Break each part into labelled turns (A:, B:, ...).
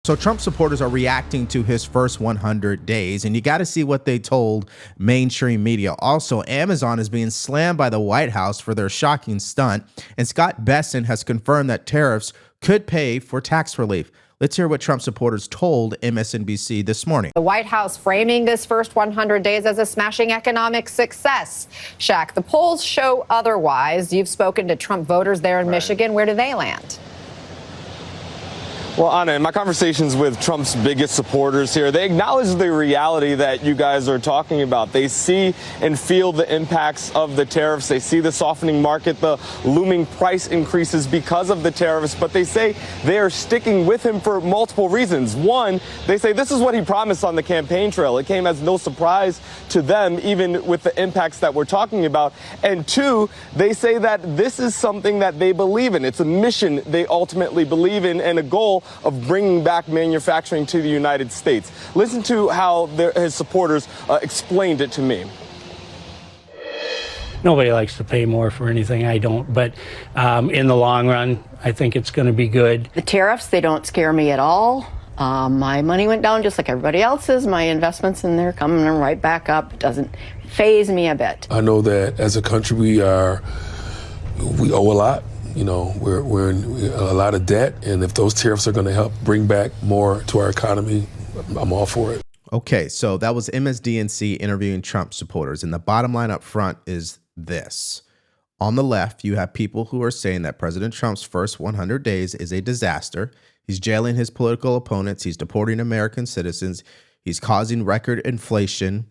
A: So Trump supporters are reacting to his first 100 days, and you got to see what they told mainstream media. Also, Amazon is being slammed by the White House for their shocking stunt, and Scott Bessent has confirmed that tariffs could pay for tax relief. Let's hear what Trump supporters told MSNBC this morning.
B: The White House framing this first 100 days as a smashing economic success. Shaq, the polls show otherwise. You've spoken to Trump voters there in Michigan. Where do they land?
C: Well, Anna, in my conversations with Trump's biggest supporters here, they acknowledge the reality that you guys are talking about. They see and feel the impacts of the tariffs. They see the softening market, the looming price increases because of the tariffs. But they say they are sticking with him for multiple reasons. One, they say this is what he promised on the campaign trail. It came as no surprise to them, even with the impacts that we're talking about. And two, they say that this is something that they believe in. It's a mission they ultimately believe in and a goal of bringing back manufacturing to the United States. Listen to how his supporters explained it to me.
D: Nobody likes to pay more for anything. I don't. But in the long run, I think it's going to be good.
E: The tariffs, they don't scare me at all. My money went down just like everybody else's. My investments in there coming right back up. It doesn't faze me a bit.
F: I know that as a country, we owe a lot. You know, we're in a lot of debt, and if those tariffs are going to help bring back more to our economy, I'm all for it.
A: Okay, so that was MSDNC interviewing Trump supporters, and the bottom line up front is this. On the left, you have people who are saying that President Trump's first 100 days is a disaster. He's jailing his political opponents. He's deporting American citizens. He's causing record inflation.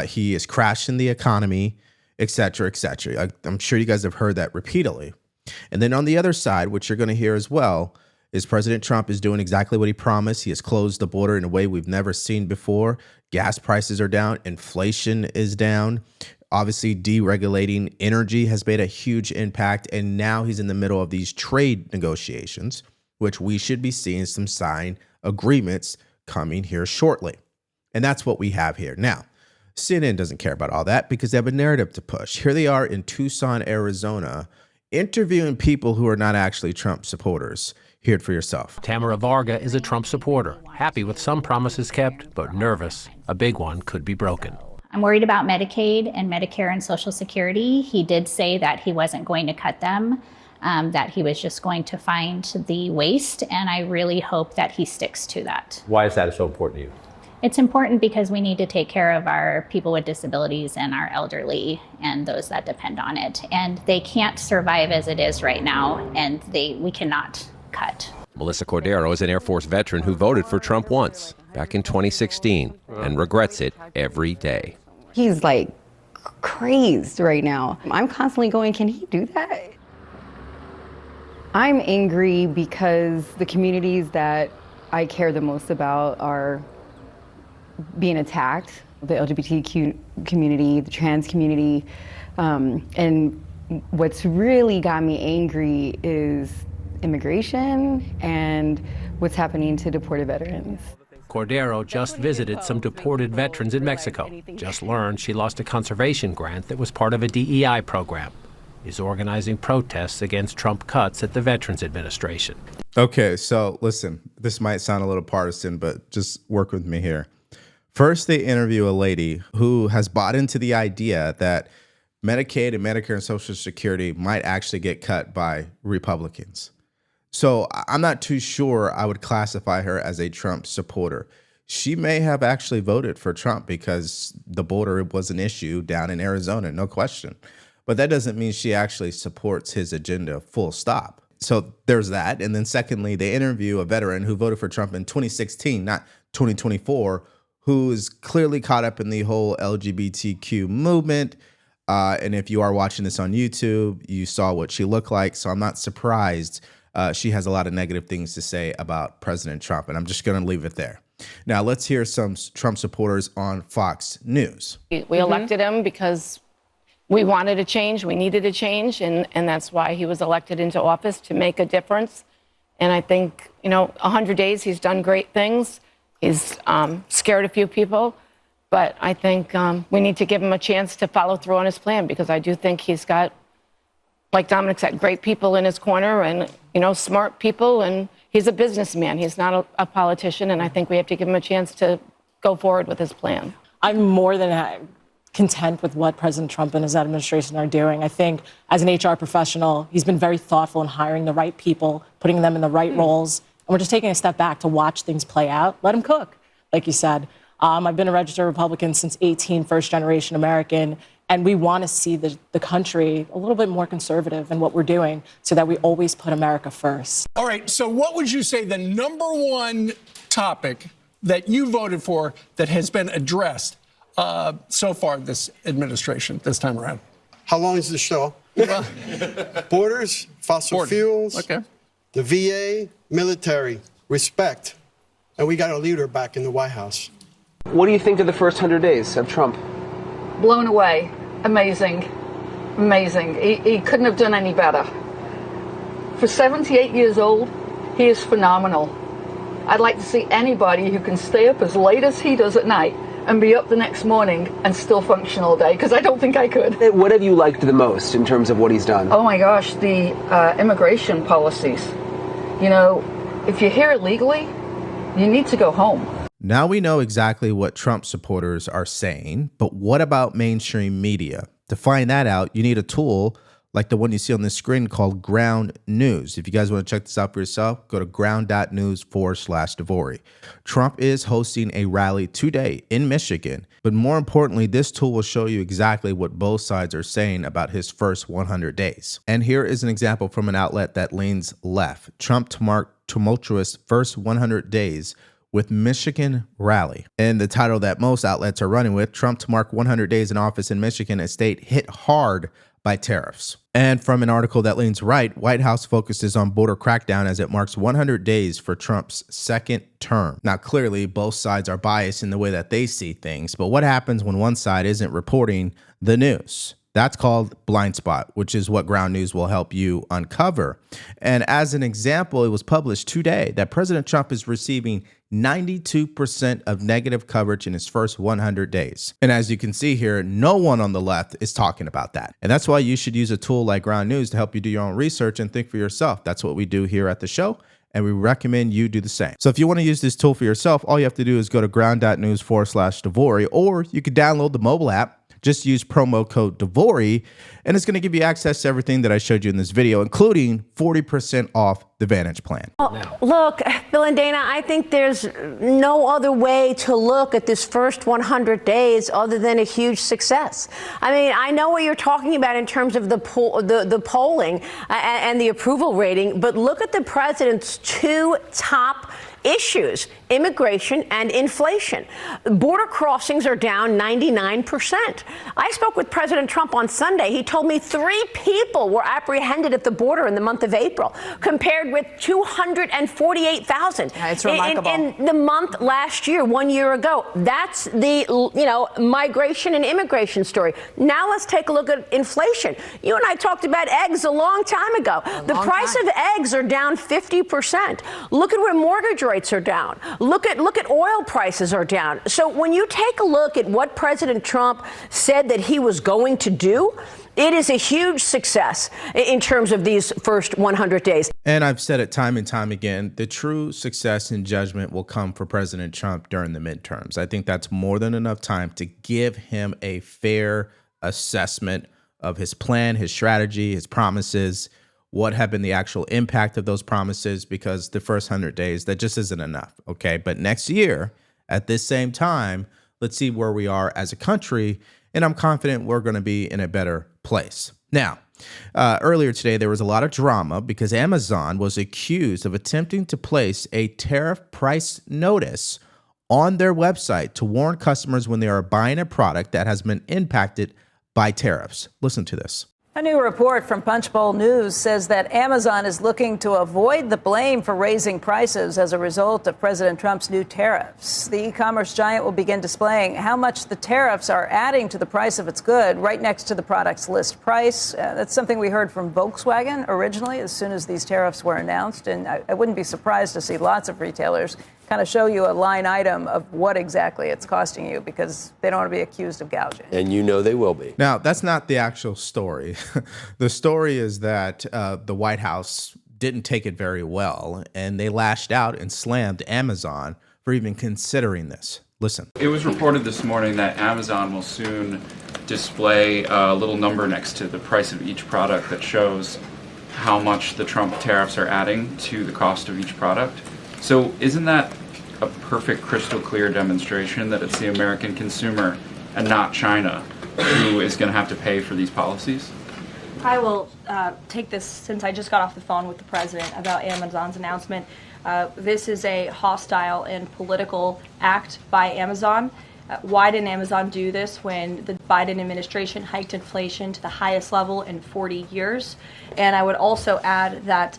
A: He is crashing the economy, et cetera, et cetera. I'm sure you guys have heard that repeatedly. And then on the other side, which you're going to hear as well, is President Trump is doing exactly what he promised. He has closed the border in a way we've never seen before. Gas prices are down. Inflation is down. Obviously, deregulating energy has made a huge impact. And now he's in the middle of these trade negotiations, which we should be seeing some signed agreements coming here shortly. And that's what we have here. Now, CNN doesn't care about all that because they have a narrative to push. Here they are in Tucson, Arizona, interviewing people who are not actually Trump supporters. Hear it for yourself.
G: Tamara Varga is a Trump supporter, happy with some promises kept, but nervous. A big one could be broken.
H: I'm worried about Medicaid and Medicare and Social Security. He did say that he wasn't going to cut them, that he was just going to find the waste, and I really hope that he sticks to that.
I: Why is that so important to you?
H: It's important because we need to take care of our people with disabilities and our elderly and those that depend on it. And they can't survive as it is right now, and we cannot cut.
G: Melissa Cordero is an Air Force veteran who voted for Trump once, back in 2016, and regrets it every day.
E: He's like crazed right now. I'm constantly going, can he do that? I'm angry because the communities that I care the most about are being attacked, the LGBTQ community, the trans community, and what's really got me angry is immigration and what's happening to deported veterans.
G: Cordero just visited some deported veterans in Mexico. Just learned she lost a conservation grant that was part of a DEI program. Is organizing protests against Trump cuts at the Veterans Administration.
A: Okay, so listen, this might sound a little partisan, but just work with me here. First, they interview a lady who has bought into the idea that Medicaid and Medicare and Social Security might actually get cut by Republicans. So I'm not too sure I would classify her as a Trump supporter. She may have actually voted for Trump because the border was an issue down in Arizona, no question. But that doesn't mean she actually supports his agenda full stop. So there's that. And then secondly, they interview a veteran who voted for Trump in 2016, not 2024, who is clearly caught up in the whole LGBTQ movement. And if you are watching this on YouTube, you saw what she looked like. So I'm not surprised she has a lot of negative things to say about President Trump. And I'm just going to leave it there. Now, let's hear some Trump supporters on Fox News.
J: We elected him because we wanted a change. We needed a change. And that's why he was elected into office, to make a difference. And I think, 100 days, he's done great things. He's scared a few people, but I think we need to give him a chance to follow through on his plan, because I do think he's got, like Dominic said, great people in his corner and, smart people, and he's a businessman. He's not a politician, and I think we have to give him a chance to go forward with his plan.
I: I'm more than content with what President Trump and his administration are doing. I think as an HR professional, he's been very thoughtful in hiring the right people, putting them in the right roles. And we're just taking a step back to watch things play out. Let him cook, like you said. I've been a registered Republican since 18, first-generation American, and we want to see the country a little bit more conservative in what we're doing so that we always put America first.
K: All right, so what would you say the number one topic that you voted for that has been addressed so far this administration, this time around?
L: How long is the show? Borders, fossil fuels, the VA, military, respect. And we got a leader back in the White House.
M: What do you think of the first 100 days of Trump?
N: Blown away. Amazing. Amazing. He couldn't have done any better. For 78 years old, he is phenomenal. I'd like to see anybody who can stay up as late as he does at night and be up the next morning and still function all day, because I don't think I could.
M: What have you liked the most in terms of what he's done?
N: Oh my gosh, the immigration policies. You know, if you're here illegally, you need to go home.
A: Now we know exactly what Trump supporters are saying, but what about mainstream media? To find that out, you need a tool like the one you see on the screen called Ground News. If you guys want to check this out for yourself, go to ground.news/Devori. Trump is hosting a rally today in Michigan, but more importantly, this tool will show you exactly what both sides are saying about his first 100 days. And here is an example from an outlet that leans left. Trump to mark tumultuous first 100 days with Michigan rally. And the title that most outlets are running with, Trump to mark 100 days in office in Michigan, a state hit hard by tariffs. And from an article that leans right, White House focuses on border crackdown as it marks 100 days for Trump's second term. Now, clearly, both sides are biased in the way that they see things, but what happens when one side isn't reporting the news? That's called blind spot, which is what Ground News will help you uncover. And as an example, it was published today that President Trump is receiving 92% of negative coverage in his first 100 days. And as you can see here, no one on the left is talking about that. And that's why you should use a tool like Ground News to help you do your own research and think for yourself. That's what we do here at the show, and we recommend you do the same. So if you want to use this tool for yourself, all you have to do is go to ground.news/Devori, or you could download the mobile app. Just use promo code Devori, and it's going to give you access to everything that I showed you in this video, including 40% off the Vantage plan.
O: Look, Bill and Dana, I think there's no other way to look at this first 100 days other than a huge success. I mean, I know what you're talking about in terms of the polling and the approval rating, but look at the president's two top issues: immigration and inflation. Border crossings are down 99%. I spoke with President Trump on Sunday. He told me 3 people were apprehended at the border in the month of April, compared with 248,000
B: it's remarkable.
O: in the month last year, 1 year ago. That's the migration and immigration story. Now let's take a look at inflation. You and I talked about eggs a long time ago. The price of eggs are down 50%. Look at where mortgage rates are down. Look at oil prices are down. So when you take a look at what President Trump said that he was going to do, it is a huge success in terms of these first 100 days.
A: And I've said it time and time again, the true success and judgment will come for President Trump during the midterms. I think that's more than enough time to give him a fair assessment of his plan, his strategy, his promises, what have been the actual impact of those promises, because the first 100 days, that just isn't enough, okay? But next year, at this same time, let's see where we are as a country, and I'm confident we're going to be in a better place. Now, earlier today, there was a lot of drama because Amazon was accused of attempting to place a tariff price notice on their website to warn customers when they are buying a product that has been impacted by tariffs. Listen to this.
P: A new report from Punchbowl News says that Amazon is looking to avoid the blame for raising prices as a result of President Trump's new tariffs. The e-commerce giant will begin displaying how much the tariffs are adding to the price of its good right next to the product's list price. That's something we heard from Volkswagen originally as soon as these tariffs were announced. And I wouldn't be surprised to see lots of retailers kind of show you a line item of what exactly it's costing you, because they don't want to be accused of gouging.
Q: And you know they will be.
A: Now, that's not the actual story. The story is that the White House didn't take it very well, and they lashed out and slammed Amazon for even considering this. Listen.
Q: It was reported this morning that Amazon will soon display a little number next to the price of each product that shows how much the Trump tariffs are adding to the cost of each product. So isn't that a perfect, crystal clear demonstration that it's the American consumer and not China who is going to have to pay for these policies?
R: I will take this since I just got off the phone with the president about Amazon's announcement. This is a hostile and political act by Amazon. Why didn't Amazon do this when the Biden administration hiked inflation to the highest level in 40 years? And I would also add that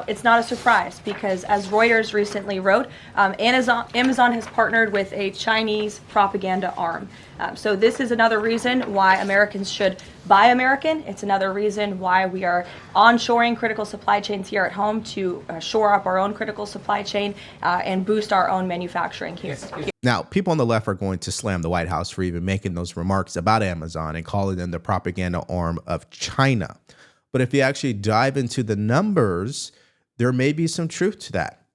R: it's not a surprise because, as Reuters recently wrote, Amazon has partnered with a Chinese propaganda arm. So this is another reason why Americans should buy American. It's another reason why we are onshoring critical supply chains here at home to shore up our own critical supply chain and boost our own manufacturing here.
A: Now, people on the left are going to slam the White House for even making those remarks about Amazon and calling them the propaganda arm of China. But if you actually dive into the numbers, there may be some truth to that.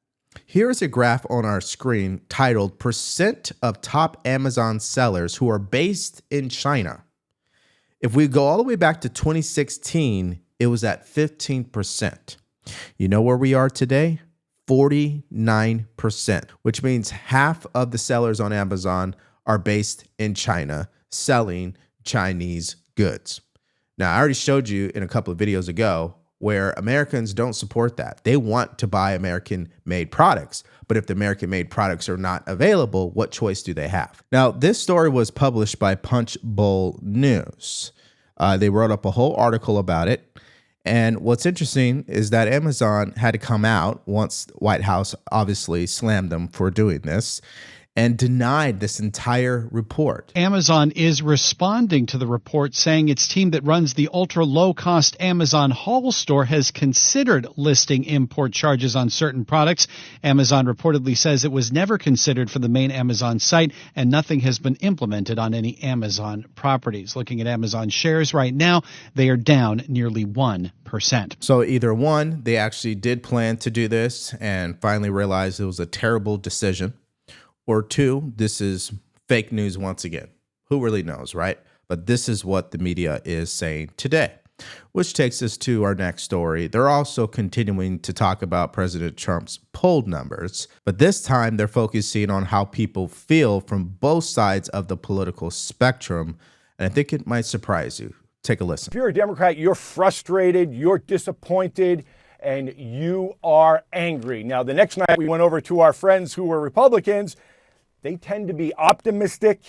A: Here's a graph on our screen titled "Percent of Top Amazon Sellers Who Are Based in China." If we go all the way back to 2016, it was at 15%. You know where we are today? 49%, which means half of the sellers on Amazon are based in China, selling Chinese goods. Now, I already showed you in a couple of videos ago where Americans don't support that. They want to buy American-made products, but if the American-made products are not available, what choice do they have? Now, this story was published by Punchbowl News. They wrote up a whole article about it. And what's interesting is that Amazon had to come out once the White House obviously slammed them for doing this and denied this entire report.
S: Amazon is responding to the report, saying its team that runs the ultra-low-cost Amazon Haul store has considered listing import charges on certain products. Amazon reportedly says it was never considered for the main Amazon site, and nothing has been implemented on any Amazon properties. Looking at Amazon shares right now, they are down nearly 1%.
A: So either one, they actually did plan to do this and finally realized it was a terrible decision. Or two, this is fake news once again. Who really knows, right? But this is what the media is saying today, which takes us to our next story. They're also continuing to talk about President Trump's poll numbers, but this time they're focusing on how people feel from both sides of the political spectrum, and I think it might surprise you. Take a listen.
T: If you're a Democrat, you're frustrated, you're disappointed, and you are angry. Now, the next night we went over to our friends who were Republicans. They tend to be optimistic,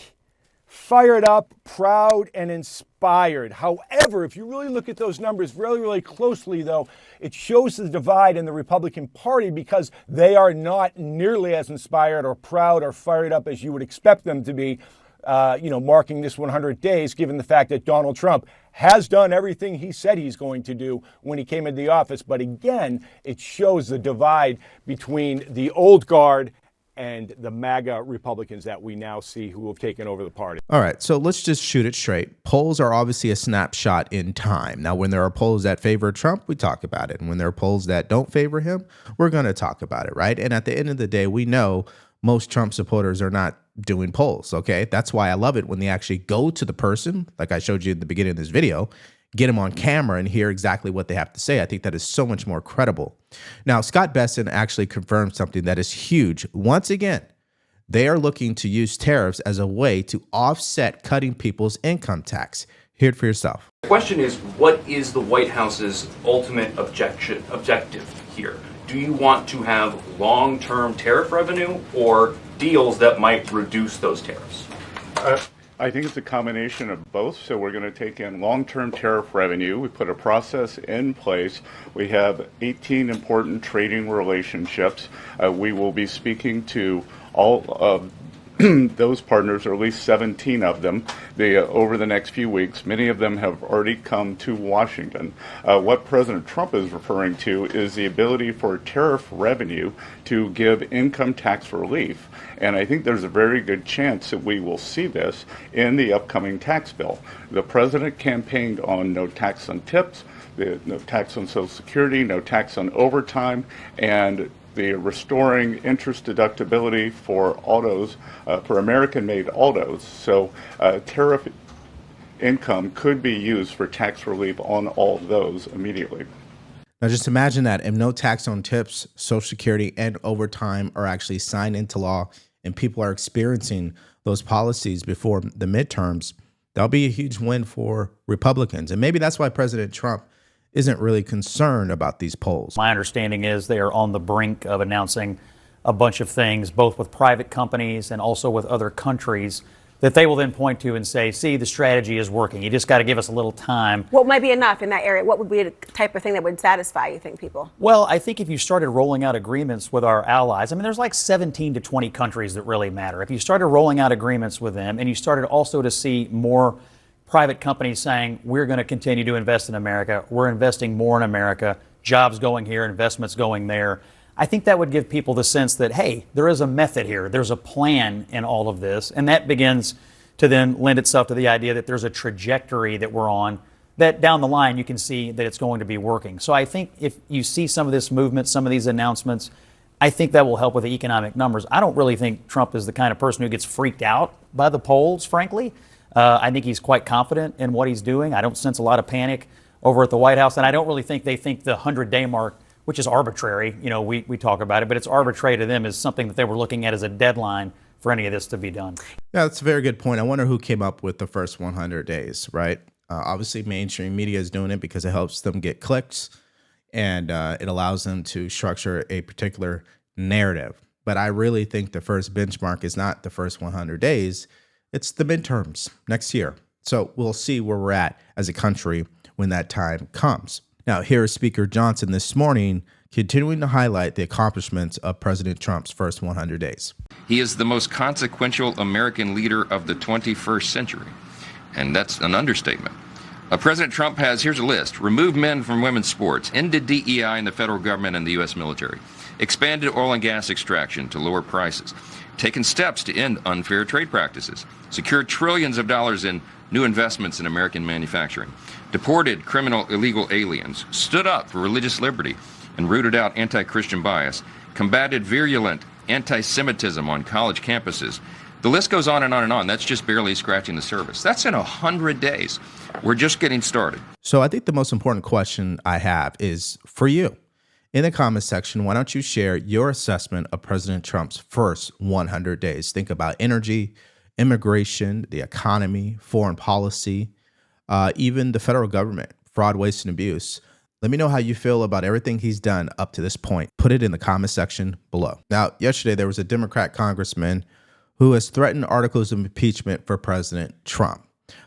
T: fired up, proud, and inspired. However, if you really look at those numbers really, really closely, though, it shows the divide in the Republican Party because they are not nearly as inspired or proud or fired up as you would expect them to be, marking this 100 days, given the fact that Donald Trump has done everything he said he's going to do when he came into the office. But again, it shows the divide between the old guard and the MAGA Republicans that we now see who have taken over the party.
A: All right, so let's just shoot it straight. Polls are obviously a snapshot in time. Now, when there are polls that favor Trump, we talk about it. And when there are polls that don't favor him, we're going to talk about it, right? And at the end of the day, we know most Trump supporters are not doing polls, okay? That's why I love it when they actually go to the person, like I showed you at the beginning of this video, get them on camera and hear exactly what they have to say. I think that is so much more credible. Now, Scott Besson actually confirmed something that is huge. Once again, they are looking to use tariffs as a way to offset cutting people's income tax. Hear it for yourself.
U: The question is, what is the White House's ultimate objective here? Do you want to have long-term tariff revenue or deals that might reduce those tariffs?
V: I think it's a combination of both. So we're going to take in long-term tariff revenue. We put a process in place. We have 18 important trading relationships. We will be speaking to all of those partners, or at least 17 of them, over the next few weeks. Many of them have already come to Washington. What President Trump is referring to is the ability for tariff revenue to give income tax relief. And I think there's a very good chance that we will see this in the upcoming tax bill. The president campaigned on no tax on tips. no tax on Social Security, no tax on overtime, and the restoring interest deductibility for autos, for American-made autos. So tariff income could be used for tax relief on all those immediately.
A: Now, just imagine that if no tax on tips, Social Security, and overtime are actually signed into law and people are experiencing those policies before the midterms, that'll be a huge win for Republicans. And maybe that's why President Trump isn't really concerned about these polls.
C: My understanding is they are on the brink of announcing a bunch of things, both with private companies and also with other countries, that they will then point to and say, see, the strategy is working. You just got to give us a little time.
D: What might be enough in that area? What would be the type of thing that would satisfy, you think, people?
C: Well, I think if you started rolling out agreements with our allies, I mean, there's like 17 to 20 countries that really matter. If you started rolling out agreements with them and you started also to see more private companies saying, we're going to continue to invest in America, we're investing more in America, jobs going here, investments going there, I think that would give people the sense that, hey, there is a method here, there's a plan in all of this, and that begins to then lend itself to the idea that there's a trajectory that we're on, that down the line you can see that it's going to be working. So I think if you see some of this movement, some of these announcements, I think that will help with the economic numbers. I don't really think Trump is the kind of person who gets freaked out by the polls, frankly. I think he's quite confident in what he's doing. I don't sense a lot of panic over at the White House, and I don't really think they think the 100-day mark, which is arbitrary, you know, we talk about it, but it's arbitrary to them as something that they were looking at as a deadline for any of this to be done.
A: Yeah, that's a very good point. I wonder who came up with the first 100 days, right? Obviously, mainstream media is doing it because it helps them get clicks and it allows them to structure a particular narrative. But I really think the first benchmark is not the first 100 days. It's the midterms next year. So we'll see where we're at as a country when that time comes. Now, here is Speaker Johnson this morning continuing to highlight the accomplishments of President Trump's first 100 days.
W: He is the most consequential American leader of the 21st century, and that's an understatement. President Trump has, here's a list: removed men from women's sports, ended DEI in the federal government and the U.S. military, expanded oil and gas extraction to lower prices, taken steps to end unfair trade practices, secured trillions of dollars in new investments in American manufacturing, deported criminal illegal aliens, stood up for religious liberty and rooted out anti-Christian bias, combated virulent anti-Semitism on college campuses. The list goes on and on and on. That's just barely scratching the surface. That's in 100 days. We're just getting started.
A: So I think the most important question I have is for you. In the comments section, why don't you share your assessment of President Trump's first 100 days? Think about energy, immigration, the economy, foreign policy, even the federal government, fraud, waste, and abuse. Let me know how you feel about everything he's done up to this point. Put it in the comment section below. Now, yesterday there was a Democrat congressman who has threatened articles of impeachment for President Trump.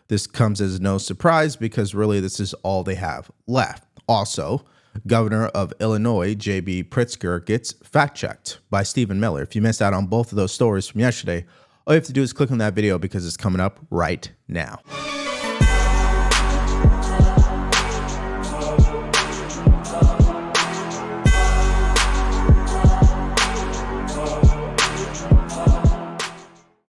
A: This comes as no surprise because really this is all they have left. Also, Governor of Illinois, J.B. Pritzker, gets fact-checked by Stephen Miller. If you missed out on both of those stories from yesterday, all you have to do is click on that video because it's coming up right now.